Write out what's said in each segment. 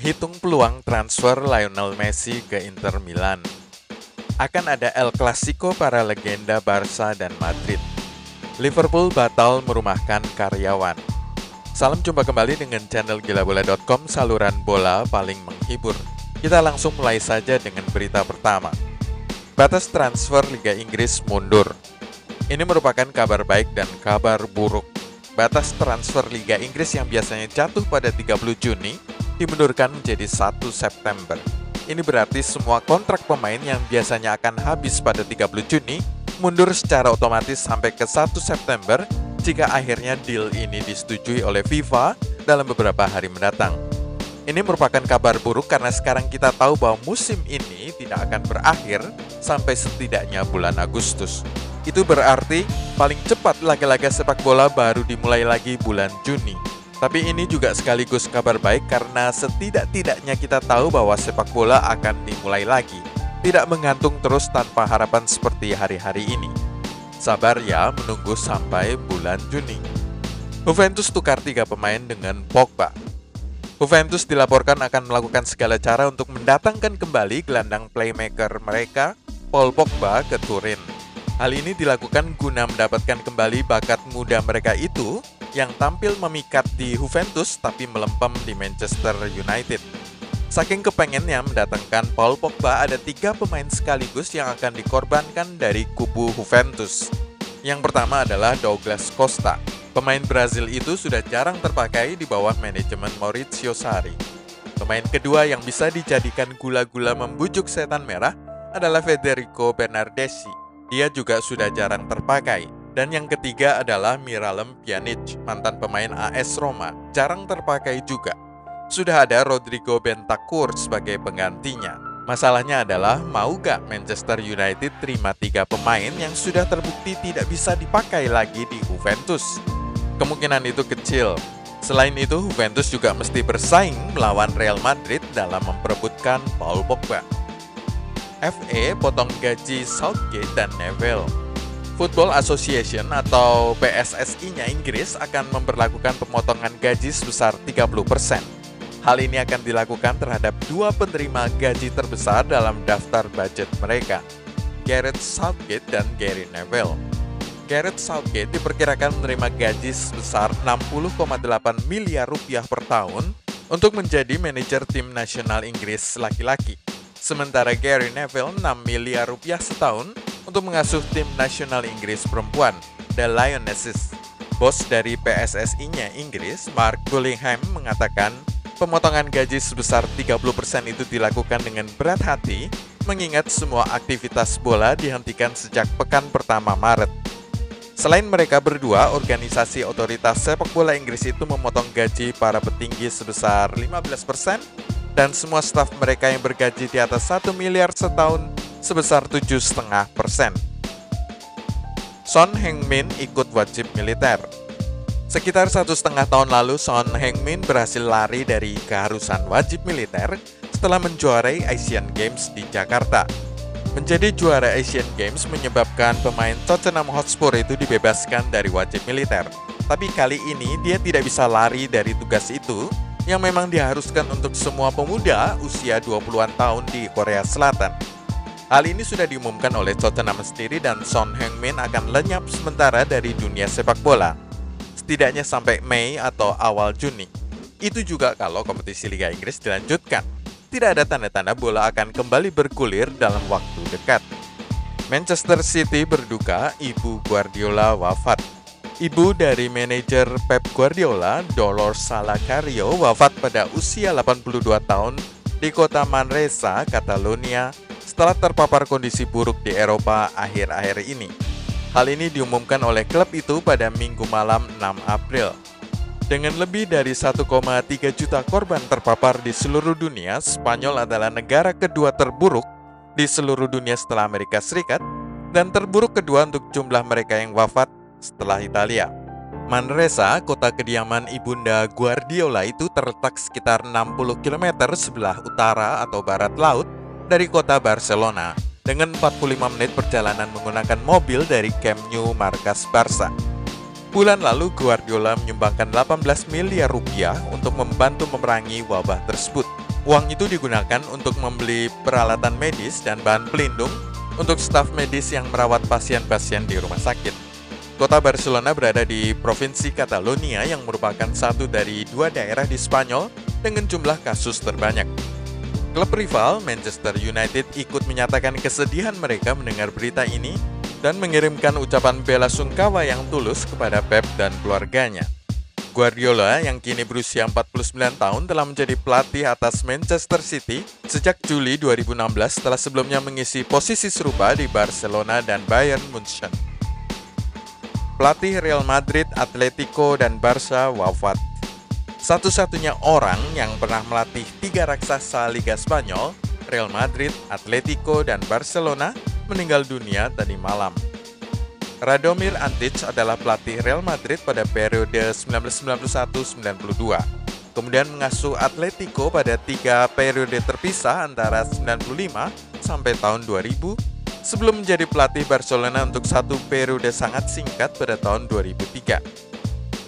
menghitung peluang transfer Lionel Messi ke Inter Milan. Akan ada El Clasico para legenda Barca dan Madrid. Liverpool batal merumahkan karyawan. Salam jumpa kembali dengan channel gilabola.com, saluran bola paling menghibur. Kita langsung mulai saja dengan berita pertama. Batas transfer Liga Inggris mundur. Ini merupakan kabar baik dan kabar buruk. Batas transfer Liga Inggris yang biasanya jatuh pada 30 Juni dimundurkan menjadi 1 September. Ini berarti semua kontrak pemain yang biasanya akan habis pada 30 Juni mundur secara otomatis sampai ke 1 September jika akhirnya deal ini disetujui oleh FIFA dalam beberapa hari mendatang. Ini merupakan kabar buruk karena sekarang kita tahu bahwa musim ini tidak akan berakhir sampai setidaknya bulan Agustus. Itu berarti paling cepat laga-laga sepak bola baru dimulai lagi bulan Juni. Tapi ini juga sekaligus kabar baik karena setidak-tidaknya kita tahu bahwa sepak bola akan dimulai lagi. Tidak menggantung terus tanpa harapan seperti hari-hari ini. Sabar ya menunggu sampai bulan Juni. Juventus tukar 3 pemain dengan Pogba. Juventus dilaporkan akan melakukan segala cara untuk mendatangkan kembali gelandang playmaker mereka, Paul Pogba, ke Turin. Hal ini dilakukan guna mendapatkan kembali bakat muda mereka itu yang tampil memikat di Juventus tapi melempem di Manchester United. Saking kepengennya mendatangkan Paul Pogba, ada 3 pemain sekaligus yang akan dikorbankan dari kubu Juventus. Yang pertama adalah Douglas Costa. Pemain Brazil itu sudah jarang terpakai di bawah manajemen Maurizio Sarri. Pemain kedua yang bisa dijadikan gula-gula membujuk setan merah adalah Federico Bernardeschi. Dia juga sudah jarang terpakai. Dan yang ketiga adalah Miralem Pjanic, mantan pemain AS Roma, jarang terpakai juga. Sudah ada Rodrigo Bentancur sebagai penggantinya. Masalahnya adalah mau gak Manchester United terima 3 pemain yang sudah terbukti tidak bisa dipakai lagi di Juventus? Kemungkinan itu kecil. Selain itu, Juventus juga mesti bersaing melawan Real Madrid dalam memperebutkan Paul Pogba. FA potong gaji Southgate dan Neville. Football Association atau PSSI-nya Inggris akan memberlakukan pemotongan gaji sebesar 30%. Hal ini akan dilakukan terhadap 2 penerima gaji terbesar dalam daftar budget mereka, Gareth Southgate dan Gary Neville. Gareth Southgate diperkirakan menerima gaji sebesar 60,8 miliar rupiah per tahun untuk menjadi manajer tim nasional Inggris laki-laki. Sementara Gary Neville 6 miliar rupiah setahun untuk mengasuh tim nasional Inggris perempuan, The Lionesses. Bos dari PSSI-nya Inggris, Mark Bullingham, mengatakan pemotongan gaji sebesar 30% itu dilakukan dengan berat hati, mengingat semua aktivitas bola dihentikan sejak pekan pertama Maret. Selain mereka berdua, organisasi otoritas sepak bola Inggris itu memotong gaji para petinggi sebesar 15%, dan semua staf mereka yang bergaji di atas 1 miliar setahun sebesar 7,5%. Son Heung-min ikut wajib militer. Sekitar 1,5 tahun lalu, Son Heung-min berhasil lari dari keharusan wajib militer setelah menjuarai Asian Games di Jakarta. Menjadi juara Asian Games menyebabkan pemain Tottenham Hotspur itu dibebaskan dari wajib militer. Tapi kali ini dia tidak bisa lari dari tugas itu yang memang diharuskan untuk semua pemuda usia 20-an tahun di Korea Selatan. Hal ini sudah diumumkan oleh Tottenham sendiri dan Son Heung-min akan lenyap sementara dari dunia sepak bola, setidaknya sampai Mei atau awal Juni. Itu juga kalau kompetisi Liga Inggris dilanjutkan. Tidak ada tanda-tanda bola akan kembali bergulir dalam waktu dekat. Manchester City berduka, Ibu Guardiola wafat. Ibu dari manajer Pep Guardiola, Dolors Salacario, wafat pada usia 82 tahun di kota Manresa, Catalonia, setelah terpapar kondisi buruk di Eropa akhir-akhir ini. Hal ini diumumkan oleh klub itu pada Minggu malam 6 April. Dengan lebih dari 1,3 juta korban terpapar di seluruh dunia, Spanyol adalah negara kedua terburuk di seluruh dunia setelah Amerika Serikat dan terburuk kedua untuk jumlah mereka yang wafat setelah Italia. Manresa, kota kediaman ibunda Guardiola itu terletak sekitar 60 km sebelah utara atau barat laut dari kota Barcelona, dengan 45 menit perjalanan menggunakan mobil dari Camp Nou markas Barca. Bulan lalu Guardiola menyumbangkan 18 miliar rupiah untuk membantu memerangi wabah tersebut. Uang itu digunakan untuk membeli peralatan medis dan bahan pelindung untuk staf medis yang merawat pasien-pasien di rumah sakit. Kota Barcelona berada di Provinsi Catalonia yang merupakan satu dari dua daerah di Spanyol dengan jumlah kasus terbanyak. Klub rival Manchester United ikut menyatakan kesedihan mereka mendengar berita ini dan mengirimkan ucapan bela sungkawa yang tulus kepada Pep dan keluarganya. Guardiola yang kini berusia 49 tahun telah menjadi pelatih atas Manchester City sejak Juli 2016 setelah sebelumnya mengisi posisi serupa di Barcelona dan Bayern Munchen. Pelatih Real Madrid, Atletico, dan Barca wafat. Satu-satunya orang yang pernah melatih tiga raksasa Liga Spanyol, Real Madrid, Atletico, dan Barcelona, meninggal dunia tadi malam. Radomir Antic adalah pelatih Real Madrid pada periode 1991-92. Kemudian mengasuh Atletico pada 3 periode terpisah antara 95 sampai tahun 2000, sebelum menjadi pelatih Barcelona untuk 1 periode sangat singkat pada tahun 2003.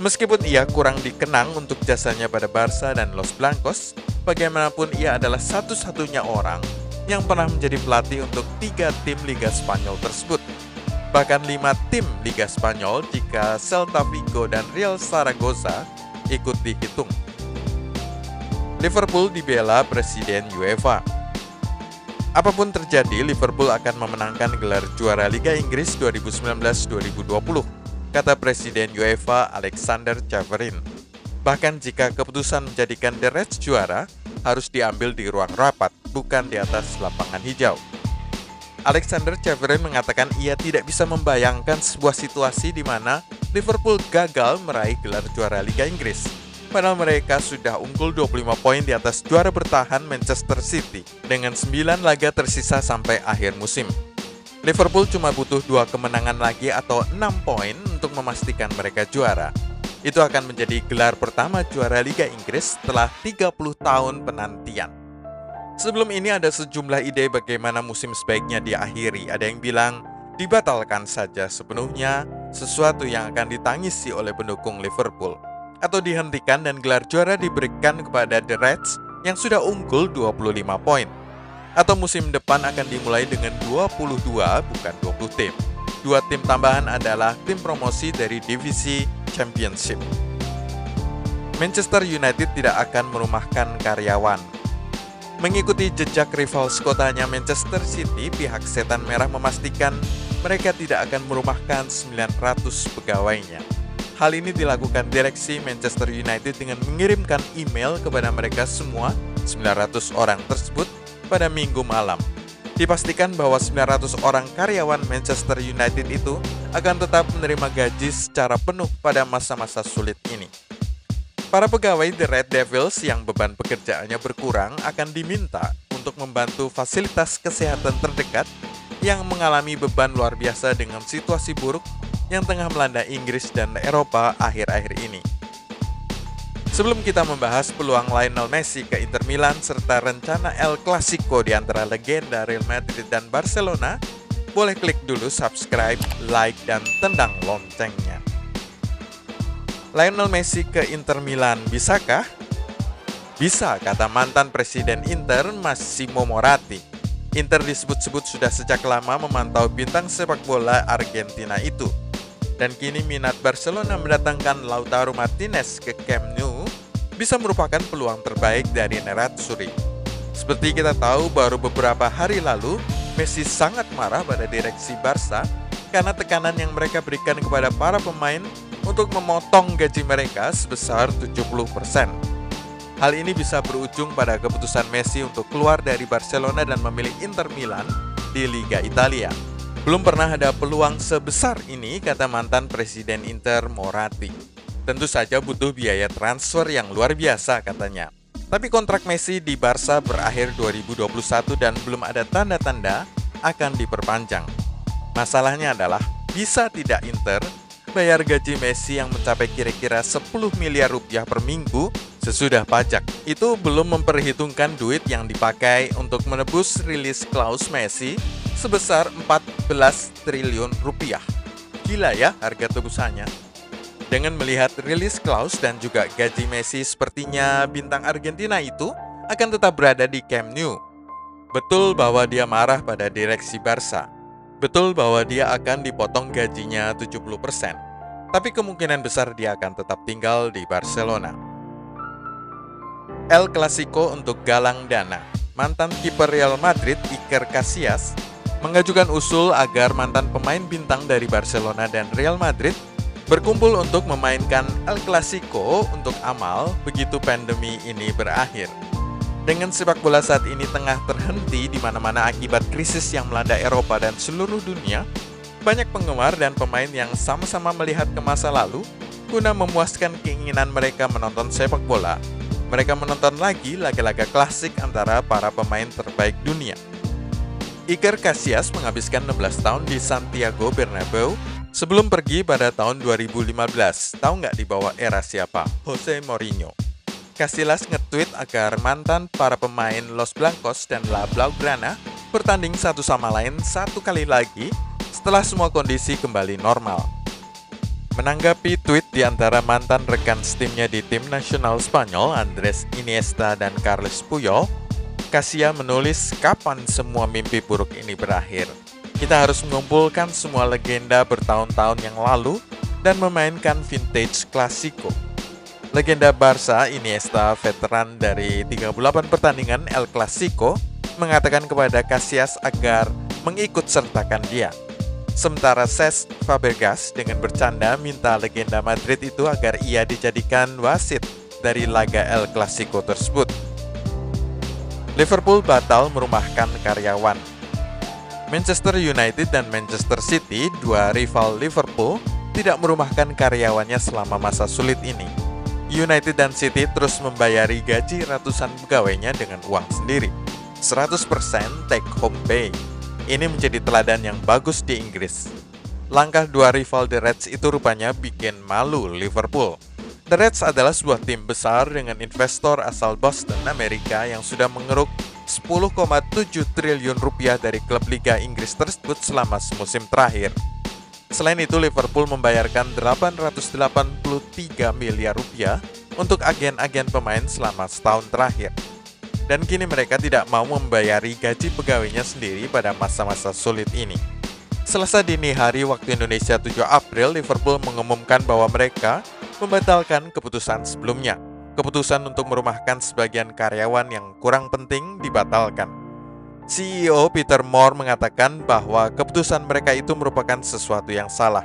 Meskipun ia kurang dikenang untuk jasanya pada Barca dan Los Blancos, bagaimanapun ia adalah satu-satunya orang yang pernah menjadi pelatih untuk 3 tim Liga Spanyol tersebut. Bahkan 5 tim Liga Spanyol jika Celta Vigo dan Real Zaragoza ikut dihitung. Liverpool dibela Presiden UEFA. Apapun terjadi, Liverpool akan memenangkan gelar juara Liga Inggris 2019-2020, kata Presiden UEFA Alexander Čeferin. Bahkan jika keputusan menjadikan The Reds juara, harus diambil di ruang rapat, bukan di atas lapangan hijau. Alexander Čeferin mengatakan ia tidak bisa membayangkan sebuah situasi di mana Liverpool gagal meraih gelar juara Liga Inggris. Padahal mereka sudah unggul 25 poin di atas juara bertahan Manchester City dengan 9 laga tersisa sampai akhir musim. Liverpool cuma butuh 2 kemenangan lagi atau 6 poin untuk memastikan mereka juara. Itu akan menjadi gelar pertama juara Liga Inggris setelah 30 tahun penantian. Sebelum ini ada sejumlah ide bagaimana musim sebaiknya diakhiri. Ada yang bilang dibatalkan saja sepenuhnya, sesuatu yang akan ditangisi oleh pendukung Liverpool. Atau dihentikan dan gelar juara diberikan kepada The Reds yang sudah unggul 25 poin. Atau musim depan akan dimulai dengan 22 bukan 20 tim. 2 tim tambahan adalah tim promosi dari divisi Championship. Manchester United tidak akan merumahkan karyawan. Mengikuti jejak rival sekotanya Manchester City, pihak Setan Merah memastikan mereka tidak akan merumahkan 900 pegawainya. Hal ini dilakukan direksi Manchester United dengan mengirimkan email kepada mereka semua 900 orang tersebut pada Minggu malam. Dipastikan bahwa 900 orang karyawan Manchester United itu akan tetap menerima gaji secara penuh pada masa-masa sulit ini. Para pegawai The Red Devils yang beban pekerjaannya berkurang akan diminta untuk membantu fasilitas kesehatan terdekat yang mengalami beban luar biasa dengan situasi buruk yang tengah melanda Inggris dan Eropa akhir-akhir ini. Sebelum kita membahas peluang Lionel Messi ke Inter Milan serta rencana El Clasico di antara legenda Real Madrid dan Barcelona, boleh klik dulu subscribe, like, dan tendang loncengnya. Lionel Messi ke Inter Milan, bisakah? Bisa, kata mantan presiden Inter, Massimo Moratti. Inter disebut-sebut sudah sejak lama memantau bintang sepak bola Argentina itu. Dan kini minat Barcelona mendatangkan Lautaro Martinez ke Camp Nou bisa merupakan peluang terbaik dari Nerazzurri. Seperti kita tahu, baru beberapa hari lalu, Messi sangat marah pada direksi Barca karena tekanan yang mereka berikan kepada para pemain untuk memotong gaji mereka sebesar 70%. Hal ini bisa berujung pada keputusan Messi untuk keluar dari Barcelona dan memilih Inter Milan di Liga Italia. Belum pernah ada peluang sebesar ini, kata mantan presiden Inter Moratti. Tentu saja butuh biaya transfer yang luar biasa, katanya. Tapi kontrak Messi di Barca berakhir 2021 dan belum ada tanda-tanda akan diperpanjang. Masalahnya adalah, bisa tidak Inter bayar gaji Messi yang mencapai kira-kira 10 miliar rupiah per minggu sesudah pajak. Itu belum memperhitungkan duit yang dipakai untuk menebus rilis clause Messi sebesar 14 triliun rupiah. Gila ya harga tebusannya. Dengan melihat rilis clause dan juga gaji Messi sepertinya bintang Argentina itu akan tetap berada di Camp Nou. Betul bahwa dia marah pada direksi Barca. Betul bahwa dia akan dipotong gajinya 70%. Tapi kemungkinan besar dia akan tetap tinggal di Barcelona. El Clasico untuk galang dana. Mantan kiper Real Madrid Iker Casillas mengajukan usul agar mantan pemain bintang dari Barcelona dan Real Madrid berkumpul untuk memainkan El Clasico untuk amal begitu pandemi ini berakhir. Dengan sepak bola saat ini tengah terhenti di mana-mana akibat krisis yang melanda Eropa dan seluruh dunia, banyak penggemar dan pemain yang sama-sama melihat ke masa lalu guna memuaskan keinginan mereka menonton sepak bola. Mereka menonton lagi laga-laga klasik antara para pemain terbaik dunia. Iker Casillas menghabiskan 16 tahun di Santiago Bernabeu sebelum pergi pada tahun 2015. Tahu nggak di bawah era siapa? Jose Mourinho. Casillas nge-tweet agar mantan para pemain Los Blancos dan La Blaugrana bertanding satu sama lain satu kali lagi setelah semua kondisi kembali normal. Menanggapi tweet di antara mantan rekan timnya di tim nasional Spanyol, Andres Iniesta dan Carles Puyol, Casillas menulis kapan semua mimpi buruk ini berakhir. Kita harus mengumpulkan semua legenda bertahun-tahun yang lalu dan memainkan vintage Clasico. Legenda Barca Iniesta, veteran dari 38 pertandingan El Clasico, mengatakan kepada Casillas agar mengikut sertakan dia. Sementara Cesc Fabregas dengan bercanda minta legenda Madrid itu agar ia dijadikan wasit dari laga El Clasico tersebut. Liverpool batal merumahkan karyawan. Manchester United dan Manchester City, dua rival Liverpool, tidak merumahkan karyawannya selama masa sulit ini. United dan City terus membayari gaji ratusan pegawainya dengan uang sendiri. 100% take home pay. Ini menjadi teladan yang bagus di Inggris. Langkah dua rival The Reds itu rupanya bikin malu Liverpool. The Reds adalah sebuah tim besar dengan investor asal Boston, Amerika yang sudah mengeruk 10,7 triliun rupiah dari klub Liga Inggris tersebut selama semusim terakhir. Selain itu, Liverpool membayarkan 883 miliar rupiah untuk agen-agen pemain selama setahun terakhir. Dan kini mereka tidak mau membayari gaji pegawainya sendiri pada masa-masa sulit ini. Selasa dini hari waktu Indonesia 7 April, Liverpool mengumumkan bahwa mereka membatalkan keputusan sebelumnya. Keputusan untuk merumahkan sebagian karyawan yang kurang penting dibatalkan. CEO Peter Moore mengatakan bahwa keputusan mereka itu merupakan sesuatu yang salah.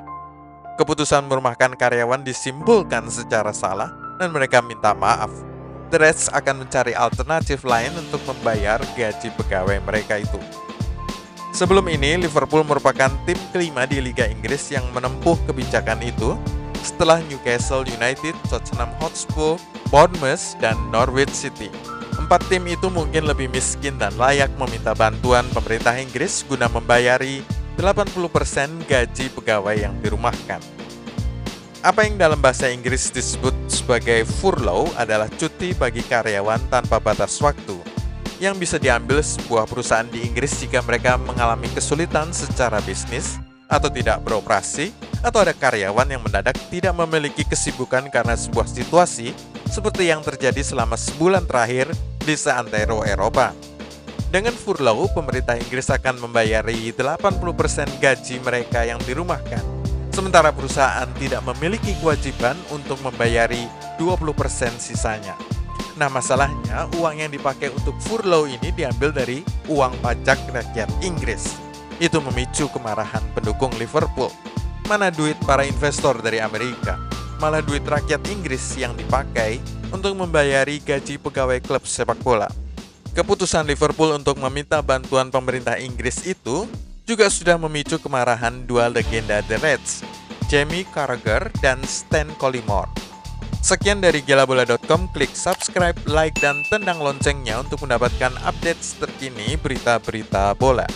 Keputusan merumahkan karyawan disimpulkan secara salah dan mereka minta maaf. The Reds akan mencari alternatif lain untuk membayar gaji pegawai mereka itu. Sebelum ini, Liverpool merupakan tim kelima di Liga Inggris yang menempuh kebijakan itu setelah Newcastle United, Tottenham Hotspur, Bournemouth, dan Norwich City. 4 tim itu mungkin lebih miskin dan layak meminta bantuan pemerintah Inggris guna membayari 80% gaji pegawai yang dirumahkan. Apa yang dalam bahasa Inggris disebut sebagai furlough adalah cuti bagi karyawan tanpa batas waktu yang bisa diambil sebuah perusahaan di Inggris jika mereka mengalami kesulitan secara bisnis atau tidak beroperasi, atau ada karyawan yang mendadak tidak memiliki kesibukan karena sebuah situasi seperti yang terjadi selama sebulan terakhir di seantero Eropa. Dengan furlough, pemerintah Inggris akan membayari 80% gaji mereka yang dirumahkan, sementara perusahaan tidak memiliki kewajiban untuk membayari 20% sisanya. Nah, masalahnya uang yang dipakai untuk furlough ini diambil dari uang pajak rakyat Inggris. Itu memicu kemarahan pendukung Liverpool. Mana duit para investor dari Amerika? Malah duit rakyat Inggris yang dipakai untuk membayari gaji pegawai klub sepak bola. Keputusan Liverpool untuk meminta bantuan pemerintah Inggris itu juga sudah memicu kemarahan dua legenda The Reds, Jamie Carragher dan Stan Collymore. Sekian dari gilabola.com, klik subscribe, like, dan tendang loncengnya untuk mendapatkan update terkini berita-berita bola.